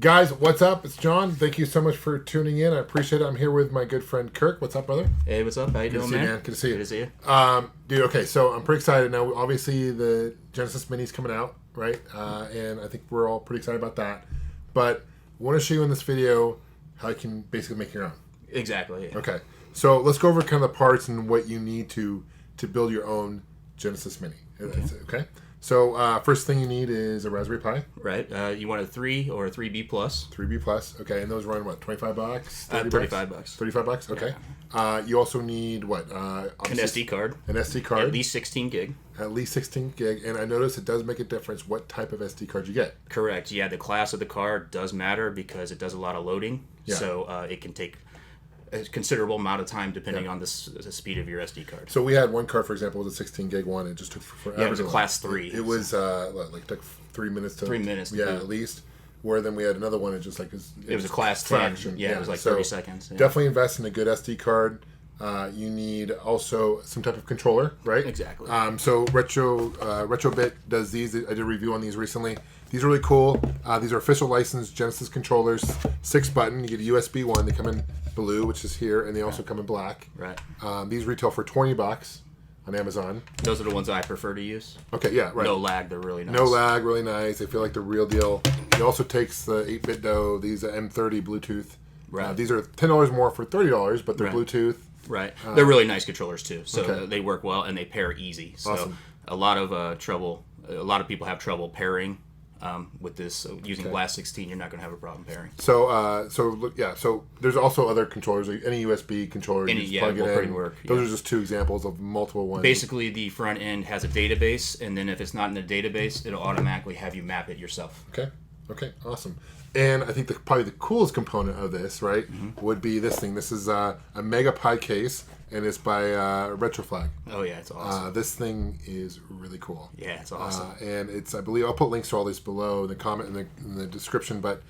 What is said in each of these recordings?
Guys, what's up? It's John. Thank you so much for tuning in. I appreciate it. I'm here with my good friend Kirk. What's up, brother? Hey, what's up? How you doing, man? Good to see you. Good to see you. Dude, okay, so I'm pretty excited now. Obviously, the Genesis Mini's coming out, right? And I think we're all pretty excited about that. But I want to show you in this video how you can basically make your own. Exactly. Yeah. Okay, so let's go over kind of the parts and what you need to build your own Genesis Mini. Okay? So first thing you need is a Raspberry Pi. Right. You want a 3 or a 3B plus. 3B plus. Okay, and those run what? $25? $35. $35. Okay. Yeah. You also need what? An SD card. An SD card. At least 16 gig. At least 16 gig, and I noticed it does make a difference what type of SD card you get. Correct. Yeah, the class of the card does matter because it does a lot of loading. Yeah. So it can take a considerable amount of time depending on the speed of your SD card. So we had one card, for example, was a 16 gig one. It just took forever. Yeah, it was a class 3. It was took 3 minutes to 3 minutes. Yeah, at least. Where then we had another one. It just like it was a class 10. Yeah, it was like 30 seconds. Yeah. Definitely invest in a good SD card. You need also some type of controller, right? Exactly. So Retrobit does these. I did a review on these recently. These are really cool. These are official licensed Genesis controllers. 6-button. You get a USB one. They come in blue, which is here, and they also come in black. Right. These retail for $20 on Amazon. Those are the ones I prefer to use. Okay, yeah, right. No lag. They're really nice. No lag, really nice. They feel like the real deal. It also takes the 8-bit DOE. These M30 Bluetooth. Right. These are $10 more for $30, but they're Bluetooth. Right. They're really nice controllers too. So they work well and they pair easy. So awesome. A lot of people have trouble pairing with this. So using Blast16, you're not going to have a problem pairing. So there's also other controllers, like any USB controller. Plug it in. Work. Those are just two examples of multiple ones. Basically, the front end has a database, and then if it's not in the database, it'll automatically have you map it yourself. Okay, awesome. And I think probably the coolest component of this, right, would be this thing. This is a MEGAPi case, and it's by Retroflag. Oh yeah, it's awesome. This thing is really cool. Yeah, it's awesome. And I believe I'll put links to all these below in the comment in the description. But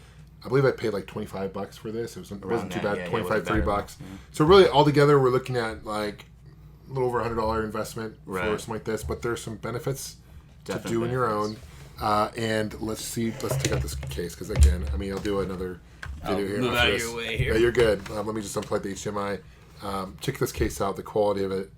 I believe I paid like $25 for this. It wasn't too bad. $25, $30. Yeah. So really, altogether, we're looking at like a little over $100 investment for something like this. But there's some benefits to doing your own. And let's take out this case because again, I mean, I'll do another video here. Move out of your way here. Yeah, you're good. Let me just unplug the HDMI. Check this case out. The quality of it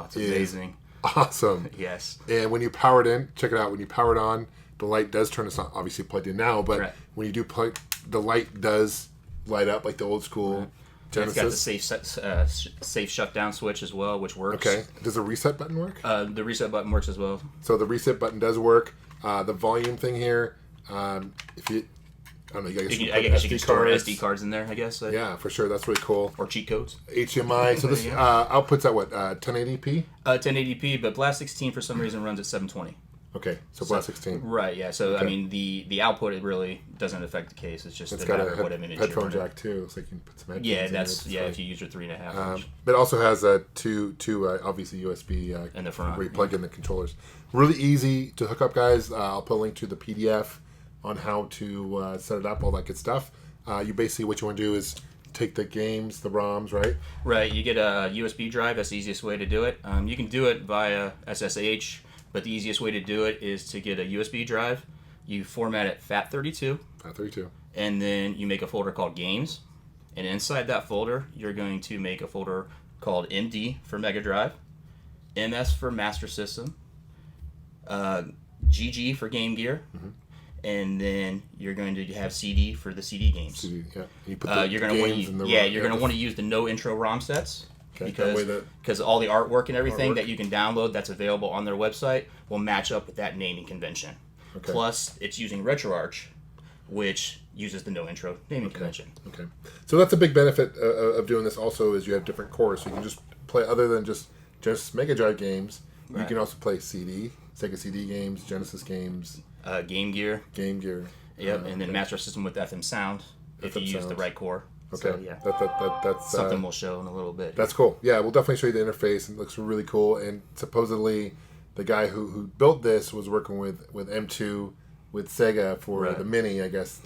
it's amazing. Awesome. Yes. And when you power it in, check it out. When you power it on, the light does turn. It's not obviously plugged in now, but when you do plug, the light does light up like the old school Genesis. It's got the safe shutdown switch as well, which works. Okay. Does the reset button work? The reset button works as well. So the reset button does work. The volume thing here, if you, I don't know, I guess you can store SD cards in there, I guess. Yeah, for sure. That's really cool. Or cheat codes. HDMI. So this outputs at what, 1080p? 1080p, but Blast16 for some reason runs at 720. Okay, so Blast16. Right, yeah. So, I mean, the output, it really doesn't affect the case. It's just it's got a headphone jack, too, so you can put some headphones in. If you use your 3.5 inch. But it also has two obviously USB in the front, where you plug in the controllers. Really easy to hook up, guys. I'll put a link to the PDF on how to set it up, all that good stuff. You basically, what you want to do is take the games, the ROMs, right? Right, you get a USB drive. That's the easiest way to do it. You can do it via SSH. But the easiest way to do it is to get a USB drive. You format it FAT32. FAT32. And then you make a folder called Games. And inside that folder, you're going to make a folder called MD for Mega Drive, MS for Master System, GG for Game Gear, and then you're going to have CD for the CD games. CD, yeah. You put you're going to want to use the no intro ROM sets. Okay. Because all the artwork and everything that you can download that's available on their website will match up with that naming convention. Okay. Plus, it's using RetroArch, which uses the no intro naming convention. Okay. So that's a big benefit of doing this also is you have different cores. So you can just play other than just Mega Drive games. You can also play Sega CD games, Genesis games. Game Gear. Yep, and then Master System with FM sound if you use the right core. Okay, so, yeah. That's something we'll show in a little bit. That's cool. Yeah, we'll definitely show you the interface. It looks really cool. And supposedly, the guy who built this was working with M2 with Sega for the Mini, I guess.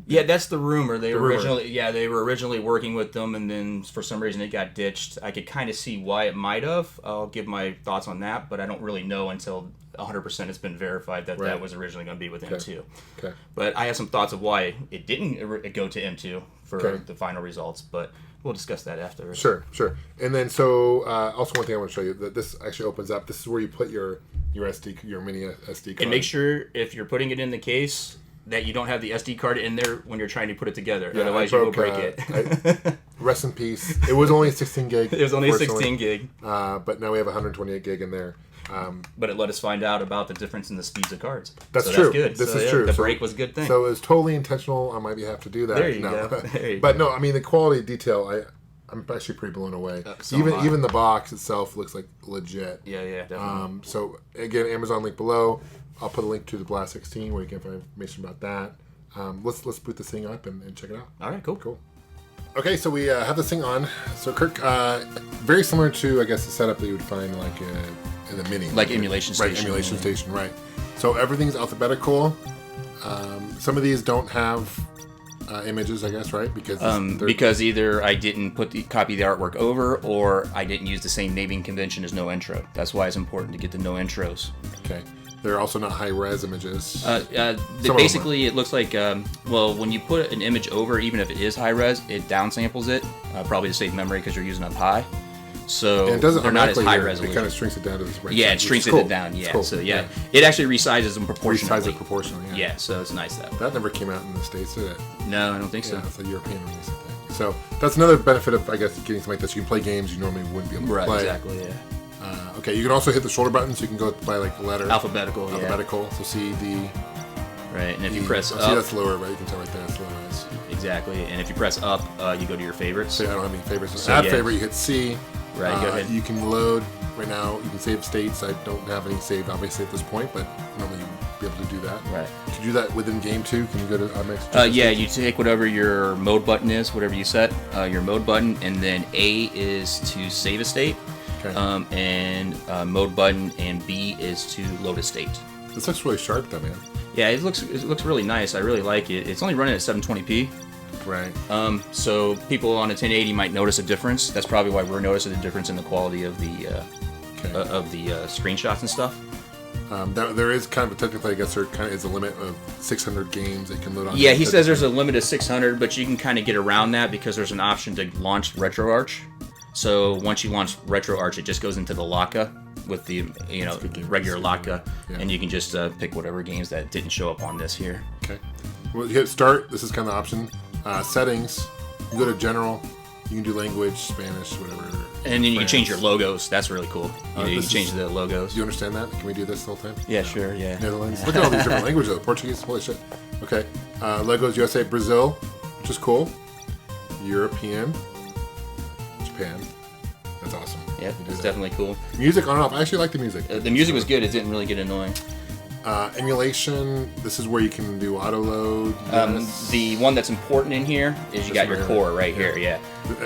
Yeah, that's the rumor. They were originally working with them, and then for some reason it got ditched. I could kind of see why it might have. I'll give my thoughts on that, but I don't really know until 100% it's been verified that that was originally going to be with M2. Okay. But I have some thoughts of why it didn't go to M2 for the final results, but we'll discuss that after. Sure. And then, so also one thing I want to show you, that this actually opens up. This is where you put your mini SD card. And make sure if you're putting it in the case that you don't have the SD card in there when you're trying to put it together. Yeah, otherwise you will break it. Rest in peace. It was only 16 gig. It was only 16 gig. But now we have 128 gig in there. But it let us find out about the difference in the speeds of cards. That's true. That's good. This is true. The break was a good thing. So it was totally intentional on my behalf to do that. There you go. But no, I mean, the quality of detail, I'm actually pretty blown away. Even the box itself looks like legit. Yeah, definitely. So again, Amazon link below. I'll put a link to the Blast16 where you can find information about that. Let's boot this thing up and check it out. All right, cool. Okay, so we have this thing on. So Kirk, very similar to, I guess, the setup that you would find like in the Mini. Like emulation station. Right, emulation station, right. So everything's alphabetical. Some of these don't have images, I guess, right? Because either I didn't copy the artwork over, or I didn't use the same naming convention as no intro. That's why it's important to get the no intros. Okay. They're also not high-res images. Basically, it looks like, when you put an image over, even if it is high-res, it downsamples it, probably to save memory because you're using up high. So and it doesn't they're not as high here. resolution. It kind of shrinks it down to this right. Yeah, it shrinks it down. Yeah, cool. So it actually resizes them proportionally. Resizes it proportionally. Yeah, so it's nice that way. That never came out in the States, did it? No, I don't think so. It's a European release, I think. So that's another benefit of, I guess, getting something like this. You can play games you normally wouldn't be able to play. Exactly. Yeah. Okay, you can also hit the shoulder button, so you can go by like the letter. Alphabetical. So see the. Right, and if you press up. See, that's lower, right? You can tell right there. That's lower. Exactly, and if you press up, you go to your favorites. So I don't have any favorites. So add favorite, you hit C. Right, go ahead. You can load right now. You can save states. I don't have any saved, obviously, at this point, but normally you'd be able to do that. Right. Can you do that within game too? Can you go to next? Yeah, you take whatever your mode button is, whatever you set, your mode button, and then A is to save a state, and mode button, and B is to load a state. This looks really sharp, though, man. Yeah, it looks really nice. I really like it. It's only running at 720p. Right. So people on a 1080 might notice a difference. That's probably why we're noticing a difference in the quality of the screenshots and stuff. There is kind of a technically, I guess, there kind of is a limit of 600 games that can load on. Yeah, he says there's a limit of 600, but you can kind of get around that because there's an option to launch RetroArch. So once you launch RetroArch, it just goes into the Laka with the regular Laka, and you can just pick whatever games that didn't show up on this here. Okay. Well, you hit start. This is kind of the option. Settings. You go to general. You can do language, Spanish, whatever. And then you can change your logos. That's really cool. You can change the logos. Do you understand that? Can we do this the whole time? Yeah, no. Sure. Yeah. Netherlands. Look at all these different languages. Though. Portuguese. Holy shit. Okay. Logos USA, Brazil, which is cool. European, Japan. That's awesome. Yeah, it's definitely cool. Music on and off. I actually like the music. The music was good. It didn't really get annoying. Emulation. This is where you can do auto load. Yes. The one that's important in here is you got your core right here. Yeah.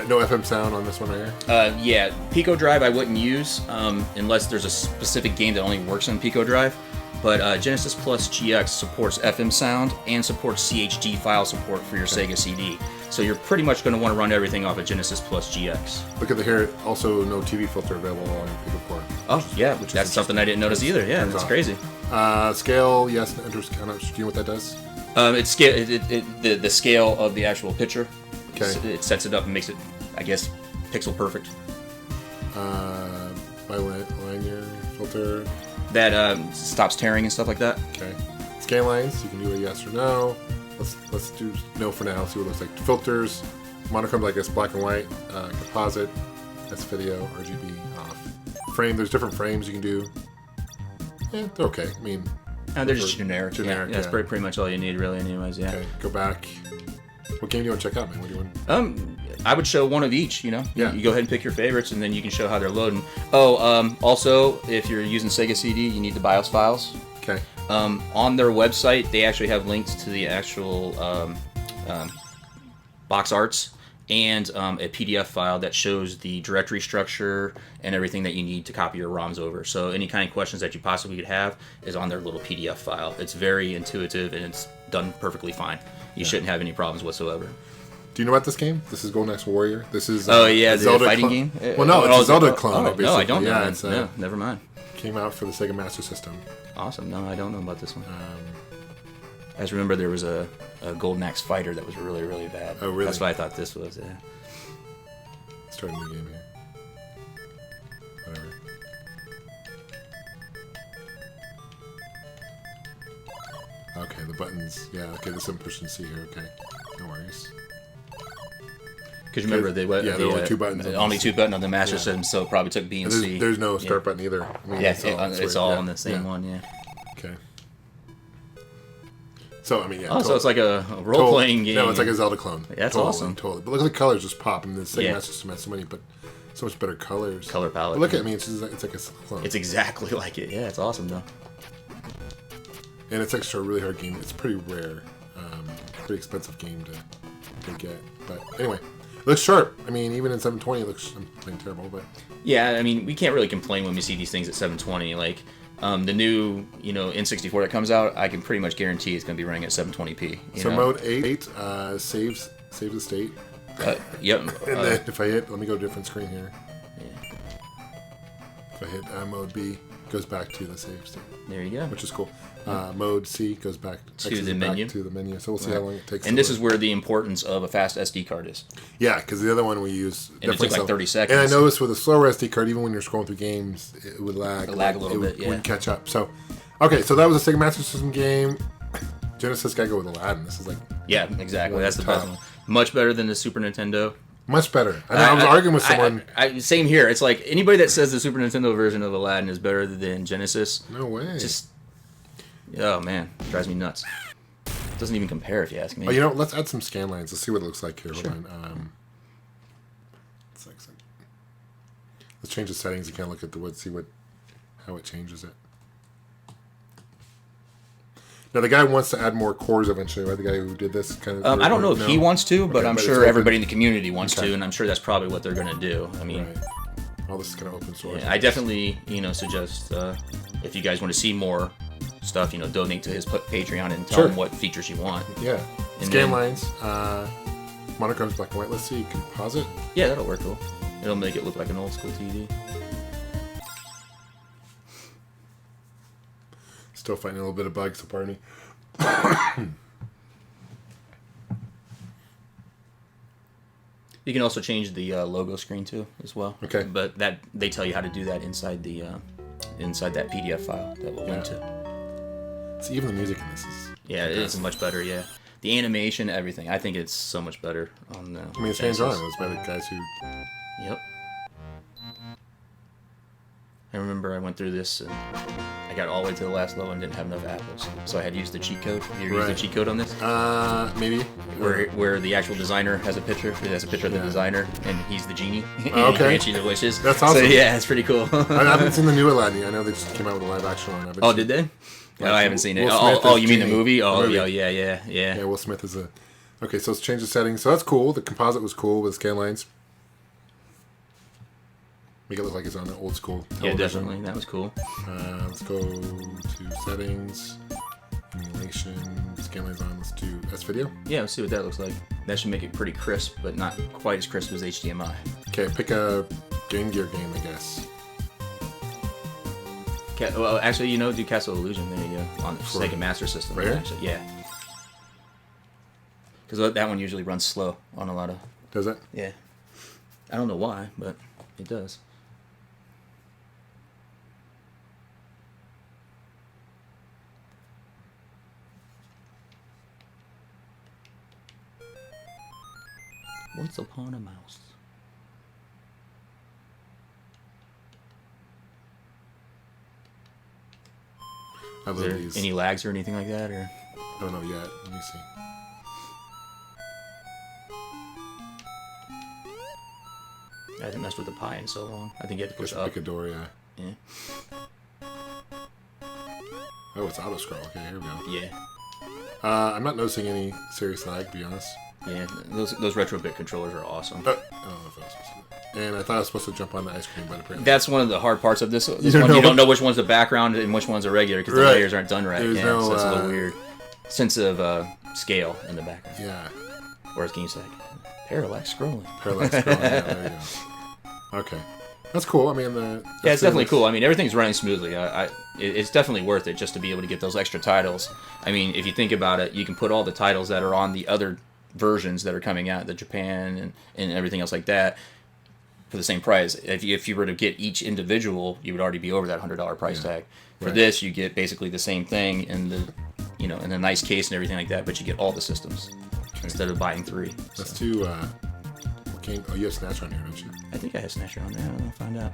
No FM sound on this one right here. Yeah. Pico Drive I wouldn't use unless there's a specific game that only works on Pico Drive. But Genesis Plus GX supports FM sound and supports CHD file support for your Sega CD. So you're pretty much going to want to run everything off of Genesis Plus GX. Look at the here. Also, no TV filter available on Pico Core. Oh yeah, that's something I didn't notice either. Yeah, that's crazy. Scale, yes, enters. Do you know what that does? It's scale. The scale of the actual picture. Okay. It sets it up and makes it, I guess, pixel perfect. Bilinear filter. That stops tearing and stuff like that. Okay. Scale lines. You can do a yes or no. Let's do no for now. See what it looks like. Filters, monochrome, I guess black and white. Composite. That's video. RGB off. Frame. There's different frames you can do. Yeah, they're okay. I mean, they're just generic. Yeah, that's pretty much all you need, really. Anyways, yeah. Okay. Go back. What game do you want to check out, man? What do you want? I would show one of each. You go ahead and pick your favorites, and then you can show how they're loading. Also, if you're using Sega CD, you need the BIOS files. Okay. On their website, they actually have links to the actual box arts and a PDF file that shows the directory structure and everything that you need to copy your ROMs over. So any kind of questions that you possibly could have is on their little PDF file. It's very intuitive and it's done perfectly fine. You shouldn't have any problems whatsoever. Do you know about this game? This is Golden Axe Warrior. This is the Zelda fighting game. Well, no, it's a Zelda clone. No, I don't know. Yeah, No, never mind. Came out for the Sega Master System. Awesome. No, I don't know about this one. I just remember there was a Golden Axe Fighter that was really, really bad. Oh, really? That's what I thought this was, yeah. Start a new game here. Whatever. Okay, the buttons. Yeah, okay, there's some push and C here. Okay, no worries. Because remember, there were only two buttons. Only two buttons on the Master System, so it probably took B and C. There's no start button either. I mean, yeah, it's all on the same one, yeah. Okay. So, I mean, yeah. Oh, so it's like a role-playing game. No, it's like a Zelda clone. Yeah, that's awesome. Totally. But look at the colors just pop. And the Sega Master System has so much better colors. Color palette. But look at me, it's like a clone. It's exactly like it. Yeah, it's awesome, though. And it's actually a really hard game. It's pretty rare. Pretty expensive game to get. But anyway, it looks sharp. I mean, even in 720, it looks, I'm playing terrible, but... Yeah, I mean, we can't really complain when we see these things at 720. Like, the new, N64 that comes out, I can pretty much guarantee it's going to be running at 720p. So mode 8 saves the state. Yep. And then if I hit, let me go to a different screen here. Yeah. If I hit mode B, it goes back to the save state. There you go. Which is cool. Mode C goes back to the menu. So we'll see how long it takes. And this is where the importance of a fast SD card is. Yeah, because the other one we use and it took like 30 seconds. And I noticed with a slower SD card, even when you're scrolling through games, it would lag. It lag a little bit. It wouldn't catch up. So, okay, so that was a Sega Master System game. Genesis gotta go with Aladdin. This is like exactly. That's the best one. Much better than the Super Nintendo. Much better. I was arguing with someone. Same here. It's like anybody that says the Super Nintendo version of Aladdin is better than Genesis. No way. Oh man, it drives me nuts. It doesn't even compare if you ask me. Oh, let's add some scan lines. Let's see what it looks like here. Sure. Hold on. Let's change the settings and kind of look at the wood, see how it changes it. Now the guy wants to add more cores eventually, right? The guy who did this kind of. I don't know if he wants to, but I'm sure everybody in the community wants to, and I'm sure that's probably what they're going to do. I mean, all this is kind of open source. Yeah, I definitely, suggest if you guys want to see more stuff, donate to his Patreon and tell him what features you want. Yeah. Scan lines, monochromes, black and white. Let's see, composite. Yeah, that'll work cool. It'll make it look like an old school TV. Still fighting a little bit of bugs, so pardon me. You can also change the logo screen too, as well. Okay. But they tell you how to do that inside the inside that PDF file that we'll link to. See, even the music in this is... Yeah, it is much better, yeah. The animation, everything. I think it's so much better on the... I mean, it's hands-on. It was by the guys who... Yep. I remember I went through this and I got all the way to the last level and didn't have enough apples. So I had used the cheat code. You used the cheat code on this? Maybe. Where the actual designer has a picture. It has a picture of the designer and he's the genie. Okay. Grants you the wishes. That's awesome. So yeah, it's pretty cool. I haven't seen the new Aladdin. I know they just came out with a live action one. Oh, did they? No, I haven't seen it. You mean the movie? Oh, yeah. Yeah, Will Smith is a... Okay, so let's change the settings. So that's cool. The composite was cool with scan lines. Make it look like it's on the old school television. Yeah, definitely. That was cool. Let's go to settings, emulation, scan lines on. Let's do S-Video. Yeah, let's see what that looks like. That should make it pretty crisp, but not quite as crisp as HDMI. Okay, pick a Game Gear game, I guess. Well, actually, do Castle Illusion. There you go. On the Sega Master System. Right here? Actually, yeah. Because that one usually runs slow on a lot of... Does it? Yeah. I don't know why, but it does. Once upon a mouse. I love these. Any lags or anything like that, or? I don't know yet. Let me see. I haven't messed with the pie in so long. I think you have to push up. Pick a door, yeah. Oh, it's auto scroll. Okay, here we go. Yeah. I'm not noticing any serious lag, to be honest. Yeah, those Retrobit controllers are awesome. I don't know if I was supposed to do that. And I thought I was supposed to jump on the ice cream, but apparently... That's one of the hard parts of this one. You don't know which one's the background and which one's a regular, because the layers aren't done right. So it's a little weird. Sense of scale in the background. Yeah. Whereas games like parallax scrolling. Parallax scrolling, yeah, there you go. Okay. That's cool. I mean, yeah, it's definitely cool. I mean, everything's running smoothly. It's definitely worth it just to be able to get those extra titles. I mean, if you think about it, you can put all the titles that are on the other versions that are coming out, the Japan and everything else like that, for the same price. If you were to get each individual, you would already be over that $100 price tag. For this, you get basically the same thing in the, in a nice case and everything like that, but you get all the systems instead of buying 3. Let's do. Oh, you have Snatcher on here, don't you? I think I have Snatcher on there. I'll find out.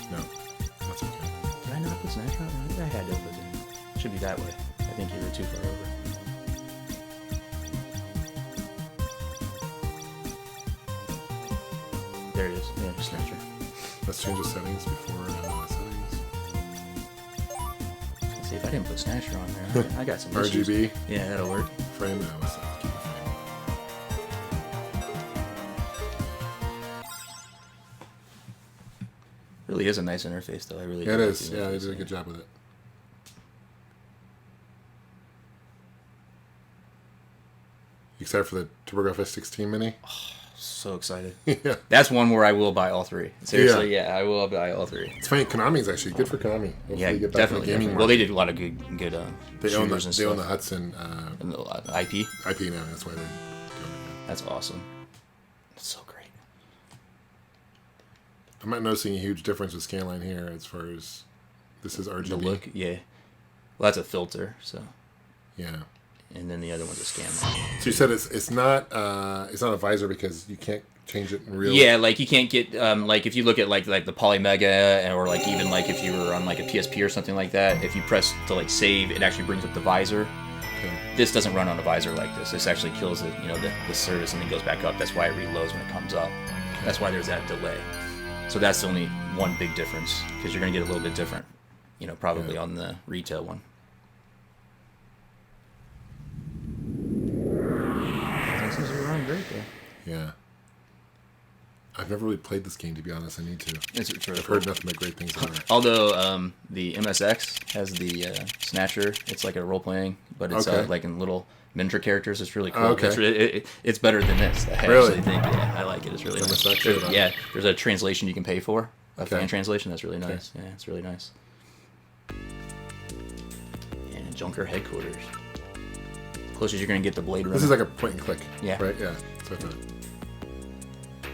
No, that's okay. Did I not put Snatcher on? I think I had to put it. Should be that way. I think you were too far over. There it is. Yeah, Snatcher. Let's change the settings before settings. See, if I didn't put Snatcher on there, I got some issues. RGB. Yeah, that'll work. Frame. Let's keep the frame. Really is a nice interface, though. I really. Yeah, it is. Yeah, they did a good job with it. You excited for the TurboGrafx 16 Mini? So excited. Yeah. That's one where I will buy all 3. Seriously, yeah, I will buy all 3. It's funny, Konami's actually good for Konami. Hopefully Yeah, get back definitely. to the gaming Well, they market. did a lot of good They own shooters and they own the stuff. Hudson And the IP. IP now. That's why they're doing it. That's awesome. It's so great. I'm not noticing a huge difference with Scanline here as far as this is RGB. The look, yeah. Well, that's a filter, so. Yeah. And then the other one's a scan. So you said it's not a visor because you can't change it in real. Yeah, like you can't get like if you look at like the Polymega or like even like if you were on like a PSP or something like that, if you press to like save, it actually brings up the visor. Okay. This doesn't run on a visor like this. This actually kills it, the service and then goes back up. That's why it reloads when it comes up. That's why there's that delay. So that's only one big difference because you're gonna get a little bit different, probably on the retail one. Seems to be running great there. Yeah. I've never really played this game, to be honest. I need to. I've heard nothing but great things about it. Although the MSX has the Snatcher, it's like a role playing, but it's like in little miniature characters. It's really cool. Okay. It's better than this. I Really? actually think. Yeah, I like it. It's really nice. MSX, There's a translation you can pay for. A fan translation. That's really nice. Okay. Yeah, it's really nice. And Junker headquarters. Closest you're gonna get the Blade Runner. This is like a point and click. Yeah. Right. Yeah. So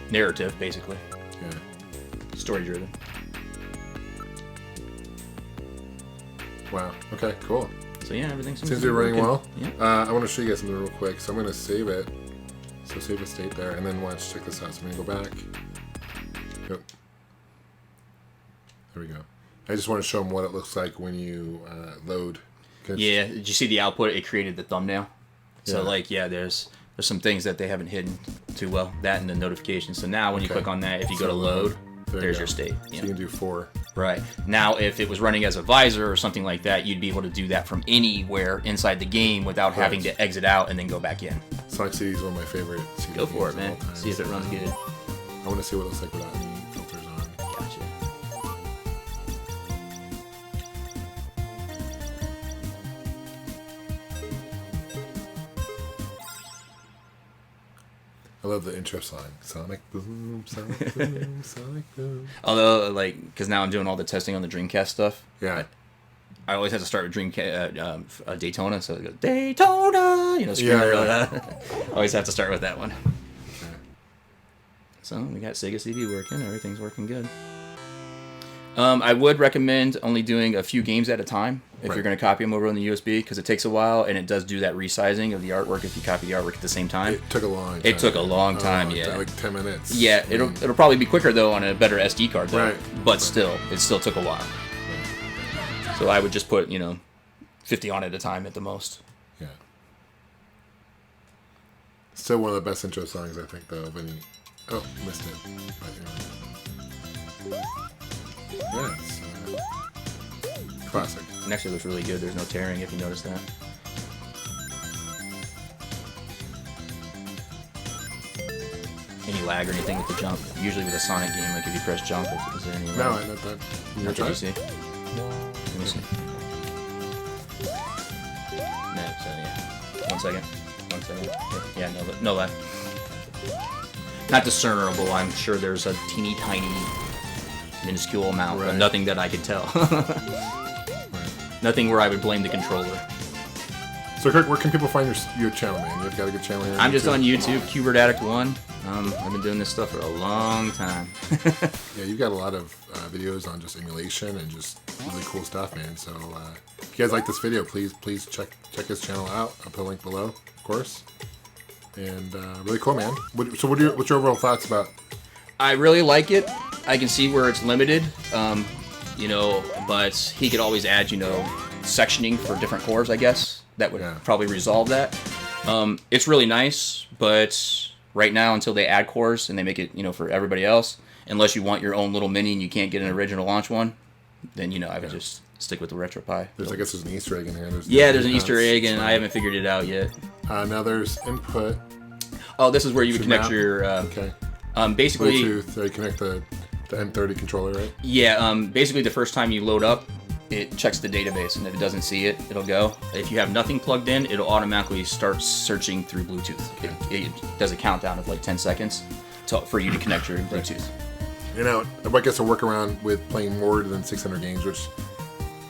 narrative, basically. Yeah. Story driven. Wow. Okay. Cool. So yeah, everything seems to be working. running well. Yeah. I want to show you guys something real quick. So I'm going to save it. So save the state there, and then watch. Check this out. So I'm going to go back. Yep. There we go. I just want to show them what it looks like when you load. Yeah. Did you see the output? It created the thumbnail. So there's some things that they haven't hidden too well. That and the notifications. So now when you click on that, if you go to load, there's your state. So you can do 4. Right. Now, if it was running as a visor or something like that, you'd be able to do that from anywhere inside the game without having to exit out and then go back in. Sonic CD is one of my favorite CD. Go for it, man. See if it runs good. I want to see what it looks like without any filters on. Gotcha. I love the intro song. Sonic boom, Sonic boom, Sonic boom. Although, because now I'm doing all the testing on the Dreamcast stuff. Yeah. I always have to start with Dreamcast Daytona, so it goes Daytona, always have to start with that one. Okay. So we got Sega CD working. Everything's working good. I would recommend only doing a few games at a time if you're going to copy them over on the USB, because it takes a while, and it does do that resizing of the artwork if you copy the artwork at the same time. It took a long time. It took a long time, yeah. Like 10 minutes. Yeah, it'll probably be quicker, though, on a better SD card, though. Right. But still, it still took a while. So I would just put, 50 on at a time at the most. Yeah. Still one of the best intro songs, I think, though, of any... Oh, missed it. Yeah, it's classic. It actually looks really good. There's no tearing, if you notice that. Any lag or anything with the jump? Usually with a Sonic game, like if you press jump, is there any lag? No, I not that. Not that you see? Let me see. No, so yeah. 1 second. 1 second. Yeah, no lag. Not discernible. I'm sure there's a teeny tiny, minuscule amount, but nothing that I could tell. Nothing where I would blame the controller. So Kirk, where can people find your channel, man? You've got a good channel here. I'm just on YouTube, KeyboardAddict1. I've been doing this stuff for a long time. Yeah, you've got a lot of videos on just emulation and just really cool stuff, man. So if you guys like this video, please check his channel out. I'll put a link below, of course. And really cool, man. What's your overall thoughts about? I really like it. I can see where it's limited, you know, but he could always add, you know, sectioning for different cores, I guess. That would probably resolve that. It's really nice, but right now, until they add cores and they make it, you know, for everybody else, unless you want your own little mini and you can't get an original launch one, then, you know, I would just stick with the RetroPi. I guess there's an Easter egg in here. There's an Easter egg, and I haven't figured it out yet. Now there's input. Oh, this is where you would connect your... basically... Bluetooth, you connect the M30 controller, right? Yeah, basically the first time you load up, it checks the database, and if it doesn't see it, it'll go. If you have nothing plugged in, it'll automatically start searching through Bluetooth. It does a countdown of like 10 seconds for you to connect your Bluetooth. You know, I guess a workaround with playing more than 600 games, which,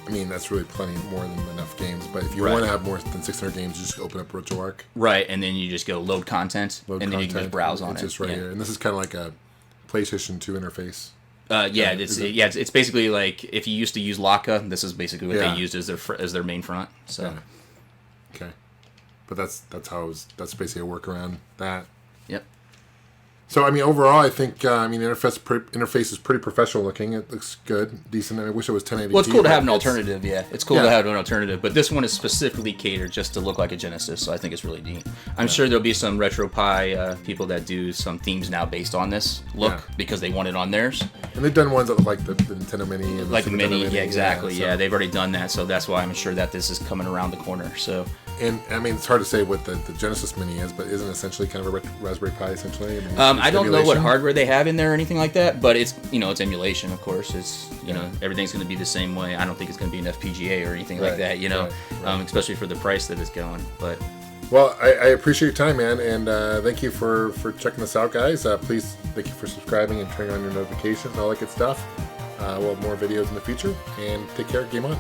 I mean, that's really plenty more than enough games. But if you want to have more than 600 games, you just open up RetroArch. Right, and then you just go load content, then you can just browse on it. It's just right here. And this is kind of like a PlayStation 2 interface. It's basically like if you used to use Laka, this is basically what they used as their main front. So, okay, but that's basically a workaround that. Yep. So I mean, overall, I think interface is pretty professional looking. It looks good, decent. I wish it was 1080p. Well, it's cool to have an alternative. Yeah, it's cool to have an alternative. But this one is specifically catered just to look like a Genesis, so I think it's really neat. I'm sure there'll be some RetroPi people that do some themes now based on this look because they want it on theirs. And they've done ones that look like the Nintendo Mini and the Mini. Yeah, exactly. Yeah, they've already done that, so that's why I'm sure that this is coming around the corner. So. And I mean, it's hard to say what the Genesis Mini is, but isn't it essentially kind of a Raspberry Pi essentially? I don't know what hardware they have in there or anything like that, but it's it's emulation, of course. It's everything's going to be the same way. I don't think it's going to be an FPGA or anything like that. Especially for the price that it's going. But well, I appreciate your time, man, and thank you for checking this out, guys. Please thank you for subscribing and turning on your notifications and all that good stuff. We'll have more videos in the future, and take care. Game on.